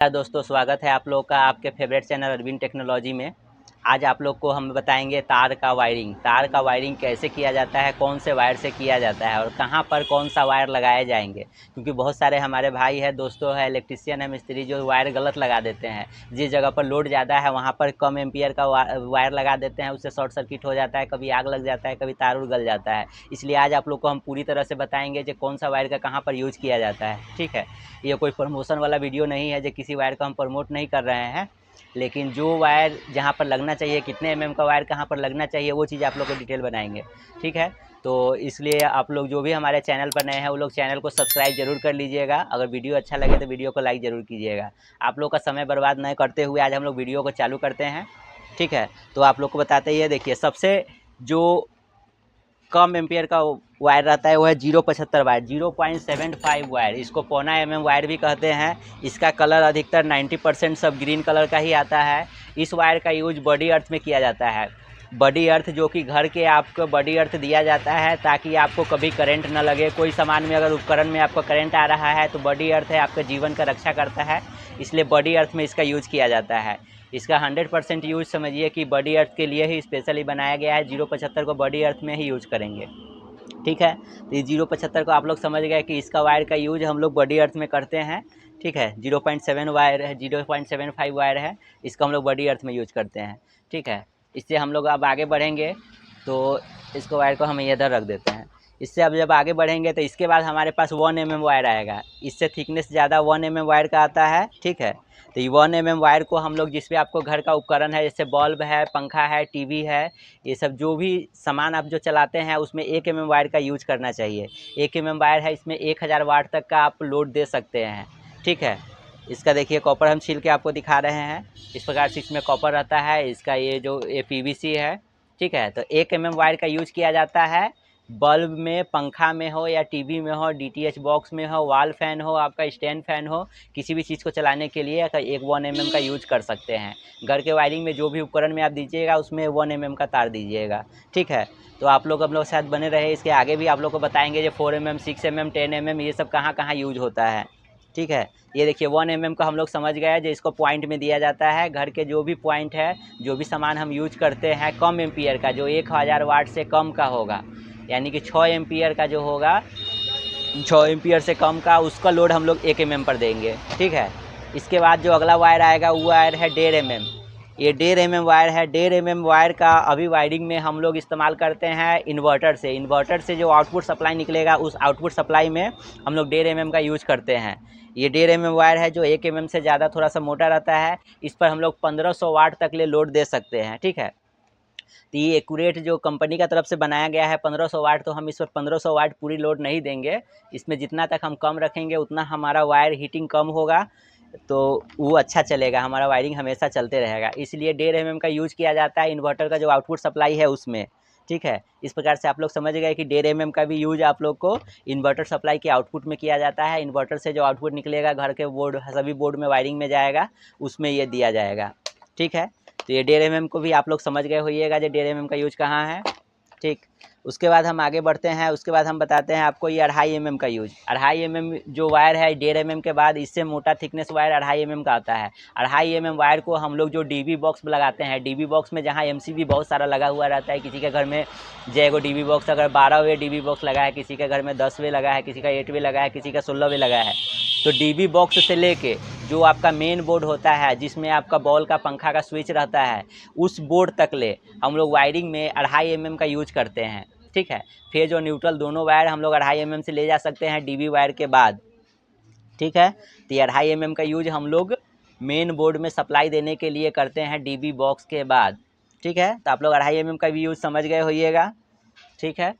दोस्तों, स्वागत है आप लोग का आपके फेवरेट चैनल अरविंद टेक्नोलॉजी में। आज आप लोग को हम बताएंगे तार का वायरिंग कैसे किया जाता है, कौन से वायर से किया जाता है और कहां पर कौन सा वायर लगाए जाएंगे। क्योंकि बहुत सारे हमारे भाई है, दोस्तों है, इलेक्ट्रिशियन है, मिस्त्री जो वायर गलत लगा देते हैं। जिस जगह पर लोड ज़्यादा है वहाँ पर कम एम्पियर का वायर लगा देते हैं, उससे शॉर्ट सर्किट हो जाता है, कभी आग लग जाता है, कभी तार उड़ गल जाता है। इसलिए आज आप लोग को हम पूरी तरह से बताएंगे कि कौन सा वायर का कहाँ पर यूज़ किया जाता है। ठीक है, ये कोई प्रमोशन वाला वीडियो नहीं है, जो किसी वायर को हम प्रमोट नहीं कर रहे हैं, लेकिन जो वायर जहाँ पर लगना चाहिए, कितने एमएम का वायर कहाँ पर लगना चाहिए, वो चीज़ आप लोग को डिटेल बनाएंगे। ठीक है, तो इसलिए आप लोग जो भी हमारे चैनल पर नए हैं वो लोग चैनल को सब्सक्राइब जरूर कर लीजिएगा। अगर वीडियो अच्छा लगे तो वीडियो को लाइक ज़रूर कीजिएगा। आप लोग का समय बर्बाद न करते हुए आज हम लोग वीडियो को चालू करते हैं। ठीक है, तो आप लोग को बताते ही है, देखिए सबसे जो कम एम्पियर का वायर रहता है वो है 0.75 वायर, 0.75 वायर। इसको पौना एमएम वायर भी कहते हैं। इसका कलर अधिकतर 90% सब ग्रीन कलर का ही आता है। इस वायर का यूज बॉडी अर्थ में किया जाता है। बॉडी अर्थ जो कि घर के आपको बॉडी अर्थ दिया जाता है ताकि आपको कभी करंट न लगे। कोई सामान में अगर उपकरण में आपको करंट आ रहा है तो बॉडी अर्थ है आपके जीवन का रक्षा करता है, इसलिए बॉडी अर्थ में इसका यूज किया जाता है। इसका 100% यूज समझिए कि बॉडी अर्थ के लिए ही स्पेशली बनाया गया है। 0.75 को बॉडी अर्थ में ही यूज करेंगे। ठीक है, तो ये 0.75 को आप लोग समझ गए कि इसका वायर का यूज हम लोग बॉडी अर्थ में करते हैं। ठीक है, 0.7 वायर है, 0.75 वायर है, इसको हम लोग बॉडी अर्थ में यूज करते हैं। ठीक है, इससे हम लोग अब आगे बढ़ेंगे तो इसको वायर को हम इधर रख देते हैं। इससे अब जब आगे बढ़ेंगे तो इसके बाद हमारे पास 1 mm वायर आएगा। इससे थिकनेस ज़्यादा 1 mm वायर का आता है। ठीक है, तो ये 1 mm वायर को हम लोग जिस भी आपको घर का उपकरण है, जैसे बल्ब है, पंखा है, टीवी है, ये सब जो भी सामान आप जो चलाते हैं उसमें 1 mm वायर का यूज करना चाहिए। 1 mm वायर है, इसमें 1000 वाट तक का आप लोड दे सकते हैं। ठीक है, इसका देखिए कॉपर हम छील के आपको दिखा रहे हैं। इस प्रकार से इसमें कॉपर रहता है। इसका ये जो ये पीवीसी है। ठीक है, तो 1 mm वायर का यूज किया जाता है बल्ब में, पंखा में हो या टीवी में हो, डीटीएच बॉक्स में हो, वॉल फैन हो, आपका स्टैंड फैन हो, किसी भी चीज़ को चलाने के लिए एक 1 mm का यूज कर सकते हैं। घर के वायरिंग में जो भी उपकरण में आप दीजिएगा उसमें 1 mm का तार दीजिएगा। ठीक है, तो आप लोग हम लोग साथ बने रहे। इसके आगे भी आप लोग को बताएंगे जो 4 mm, 6 mm, 10 mm ये सब कहाँ कहाँ यूज होता है। ठीक है, ये देखिए 1 mm का हम लोग समझ गए जो इसको पॉइंट में दिया जाता है। घर के जो भी पॉइंट है, जो भी सामान हम यूज करते हैं कम एम्पियर का, जो 1000 वाट से कम का होगा, यानी कि 6 एम्पियर का जो होगा, 6 एम्पियर से कम का, उसका लोड हम लोग 1 mm पर देंगे। ठीक है, इसके बाद जो अगला वायर आएगा वो वायर है 1.5 mm। ये 1.5 mm वायर है। 1.5 mm वायर का अभी वायरिंग में हम लोग इस्तेमाल करते हैं इन्वर्टर से जो आउटपुट सप्लाई निकलेगा उस आउटपुट सप्लाई में हम लोग 1.5 mm का यूज करते हैं। ये 1.5 mm वायर है जो 1 mm से ज़्यादा थोड़ा सा मोटा रहता है। इस पर हम लोग 1500 वाट तक ले लोड दे सकते हैं। ठीक है, तो ये एक्यूरेट जो कंपनी का तरफ से बनाया गया है 1500 वाट, तो हम इस पर 1500 वाट पूरी लोड नहीं देंगे। इसमें जितना तक हम कम रखेंगे उतना हमारा वायर हीटिंग कम होगा, तो वो अच्छा चलेगा, हमारा वायरिंग हमेशा चलते रहेगा। इसलिए 1.5 mm का यूज़ किया जाता है इन्वर्टर का जो आउटपुट सप्लाई है उसमें। ठीक है, इस प्रकार से आप लोग समझ गए कि 1.5 mm का भी यूज आप लोग को इन्वर्टर सप्लाई के आउटपुट में किया जाता है। इन्वर्टर से जो आउटपुट निकलेगा घर के बोर्ड, सभी बोर्ड में वायरिंग में जाएगा, उसमें ये दिया जाएगा। ठीक है, तो ये 1.5 mm को भी आप लोग समझ गए होइएगा जो 1.5 mm का यूज कहाँ है। ठीक, उसके बाद हम आगे बढ़ते हैं। उसके बाद हम बताते हैं आपको ये 2.5 mm का यूज। 2.5 mm जो वायर है 1.5 mm के बाद इससे मोटा थिकनेस वायर 2.5 mm का आता है। 2.5 mm वायर को हम लोग जो डीबी बॉक्स में लगाते हैं, डीबी बॉक्स में जहाँ एमसीबी बहुत सारा लगा हुआ रहता है, किसी के घर में जय को डीबी बॉक्स, अगर 12 वे डीबी बॉक्स लगा है, किसी के घर में 10 वे लगा है, किसी का 8 वे लगा है, किसी का 16 वे लगा है, तो डीबी बॉक्स से लेके जो आपका मेन बोर्ड होता है जिसमें आपका बॉल का पंखा का स्विच रहता है, उस बोर्ड तक ले हम लोग वायरिंग में 2.5 mm का यूज करते हैं। ठीक है, फेज और न्यूट्रल दोनों वायर हम लोग 2.5 mm से ले जा सकते हैं डीबी वायर के बाद। ठीक है, तो ये 2.5 mm का यूज हम लोग मेन बोर्ड में सप्लाई देने के लिए करते हैं डीबी बॉक्स के बाद। ठीक है, तो आप लोग 2.5 mm का भी यूज समझ गए होइएगा। ठीक है,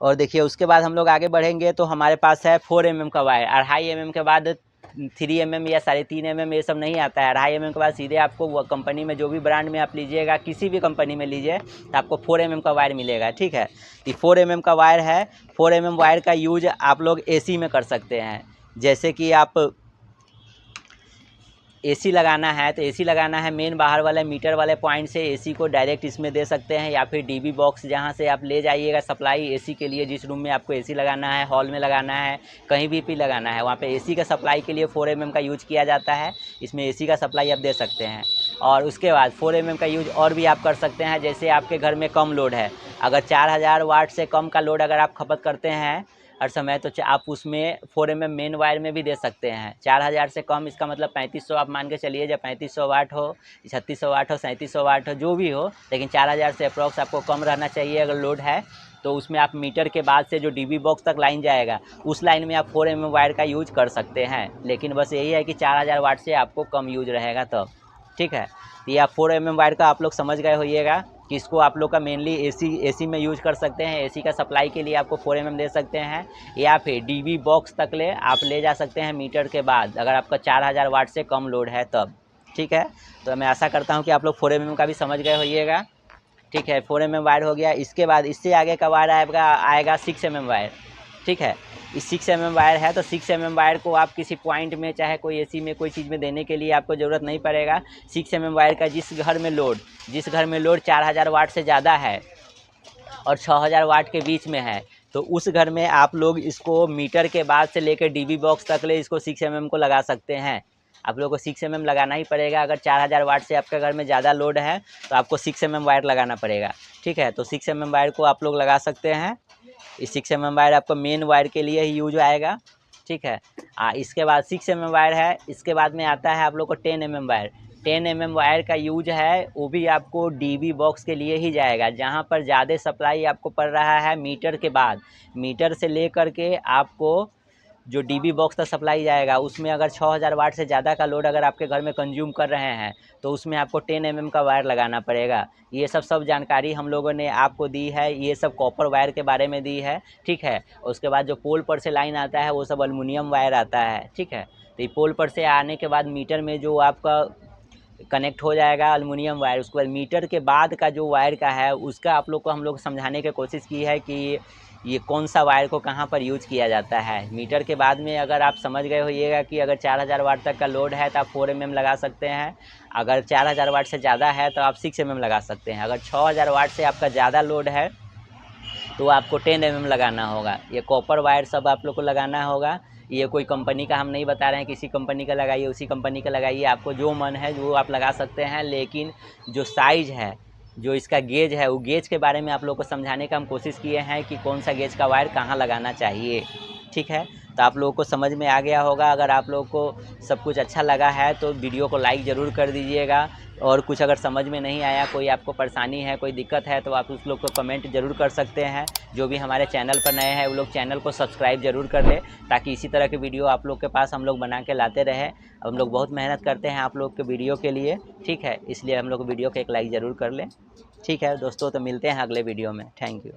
और देखिए उसके बाद हम लोग आगे बढ़ेंगे तो हमारे पास है 4 mm का वायर। 2.5 mm के बाद 3 mm या 3.5 mm ये सब नहीं आता है। 2.5 mm के बाद सीधे आपको वो कंपनी में जो भी ब्रांड में आप लीजिएगा, किसी भी कंपनी में लीजिए, तो आपको 4 mm का वायर मिलेगा। ठीक है, तो 4 mm का वायर है। 4 mm वायर का यूज आप लोग एसी में कर सकते हैं। जैसे कि आप एसी लगाना है तो एसी लगाना है मेन बाहर वाले मीटर वाले पॉइंट से एसी को डायरेक्ट इसमें दे सकते हैं, या फिर डीबी बॉक्स जहाँ से आप ले जाइएगा सप्लाई एसी के लिए, जिस रूम में आपको एसी लगाना है, हॉल में लगाना है, कहीं भी लगाना है, वहाँ पे एसी का सप्लाई के लिए 4 mm का यूज किया जाता है। इसमें एसी का सप्लाई आप दे सकते हैं। और उसके बाद 4 mm का यूज और भी आप कर सकते हैं। जैसे आपके घर में कम लोड है, अगर 4000 वाट से कम का लोड अगर आप खपत करते हैं हर समय, तो आप उसमें 4 mm मेन वायर में भी दे सकते हैं। 4000 से कम, इसका मतलब 3500 आप मान के चलिए, जब 3500 वाट हो, 3600 वाट हो, 3700 वाट हो, जो भी हो, लेकिन 4000 से अप्रॉक्स आपको कम रहना चाहिए अगर लोड है। तो उसमें आप मीटर के बाद से जो डीबी बॉक्स तक लाइन जाएगा, उस लाइन में आप 4 mm वायर का यूज कर सकते हैं। लेकिन बस यही है कि 4000 वाट से आपको कम यूज रहेगा तब, ठीक है। तो ये आप 4 mm वायर का आप लोग समझ गए होइएगा कि इसको आप लोग का मेनली एसी में यूज कर सकते हैं। एसी का सप्लाई के लिए आपको 4 mm दे सकते हैं, या फिर डीबी बॉक्स तक आप ले जा सकते हैं मीटर के बाद, अगर आपका 4000 वाट से कम लोड है तब, ठीक है। तो मैं आशा करता हूँ कि आप लोग 4 mm का भी समझ गए होइएगा, ठीक है। 4 mm वायर हो गया। इसके बाद इससे आगे का वायर आएगा 6 mm वायर, ठीक है। इस 6 mm वायर है, तो 6 mm वायर को आप किसी पॉइंट में, चाहे कोई एसी में, कोई चीज़ में देने के लिए आपको ज़रूरत नहीं पड़ेगा। 6 mm वायर का जिस घर में लोड 4000 वाट से ज़्यादा है और 6000 वाट के बीच में है, तो उस घर में आप लोग इसको मीटर के बाद से लेकर डीबी बॉक्स तक इसको 6 mm को लगा सकते हैं। आप लोगों को 6 mm लगाना ही पड़ेगा। अगर 4000 वाट से आपके घर में ज़्यादा लोड है तो आपको 6 mm वायर लगाना पड़ेगा, ठीक है। तो 6 mm वायर को आप लोग लगा सकते हैं। इस 6 mm वायर आपको मेन वायर के लिए ही यूज आएगा, ठीक है। इसके बाद 6 mm वायर है। इसके बाद में आता है आप लोग को 10 mm वायर। 10 mm वायर का यूज है, वो भी आपको डीबी बॉक्स के लिए ही जाएगा, जहाँ पर ज़्यादा सप्लाई आपको पड़ रहा है मीटर के बाद। मीटर से ले करके आपको जो डीबी बॉक्स तक सप्लाई जाएगा, उसमें अगर 6000 वाट से ज़्यादा का लोड अगर आपके घर में कंज्यूम कर रहे हैं, तो उसमें आपको 10 mm का वायर लगाना पड़ेगा। ये सब जानकारी हम लोगों ने आपको दी है, ये सब कॉपर वायर के बारे में दी है, ठीक है। उसके बाद जो पोल पर से लाइन आता है वो सब एल्युमिनियम वायर आता है, ठीक है। तो ये पोल पर से आने के बाद मीटर में जो आपका कनेक्ट हो जाएगा एल्युमिनियम वायर। उसके बाद मीटर के बाद का जो वायर का है, उसका आप लोग को हम लोग समझाने की कोशिश की है कि ये कौन सा वायर को कहाँ पर यूज किया जाता है। मीटर के बाद में अगर आप समझ गए होइएगा कि अगर 4000 वाट तक का लोड है तो आप 4 mm लगा सकते हैं। अगर 4000 वाट से ज़्यादा है तो आप 6 mm लगा सकते हैं। अगर 6000 वाट से आपका ज़्यादा लोड है तो आपको 10 mm लगाना होगा। ये कॉपर वायर सब आप लोग को लगाना होगा। ये कोई कंपनी का हम नहीं बता रहे हैं, किसी कंपनी का लगाइए, उसी कंपनी का लगाइए, आपको जो मन है वो आप लगा सकते हैं। लेकिन जो साइज़ है, जो इसका गेज है, वो गेज के बारे में आप लोग को समझाने का हम कोशिश किए हैं कि कौन सा गेज का वायर कहाँ लगाना चाहिए, ठीक है। तो आप लोगों को समझ में आ गया होगा। अगर आप लोगों को सब कुछ अच्छा लगा है तो वीडियो को लाइक ज़रूर कर दीजिएगा, और कुछ अगर समझ में नहीं आया, कोई आपको परेशानी है, कोई दिक्कत है, तो आप उस लोग को कमेंट ज़रूर कर सकते हैं। जो भी हमारे चैनल पर नए हैं वो लोग चैनल को सब्सक्राइब ज़रूर कर लें, ताकि इसी तरह के वीडियो आप लोग के पास हम लोग बना के लाते रहें। हम लोग बहुत मेहनत करते हैं आप लोग के वीडियो के लिए, ठीक है। इसलिए हम लोग वीडियो को एक लाइक ज़रूर कर लें, ठीक है दोस्तों। तो मिलते हैं अगले वीडियो में। Thank you.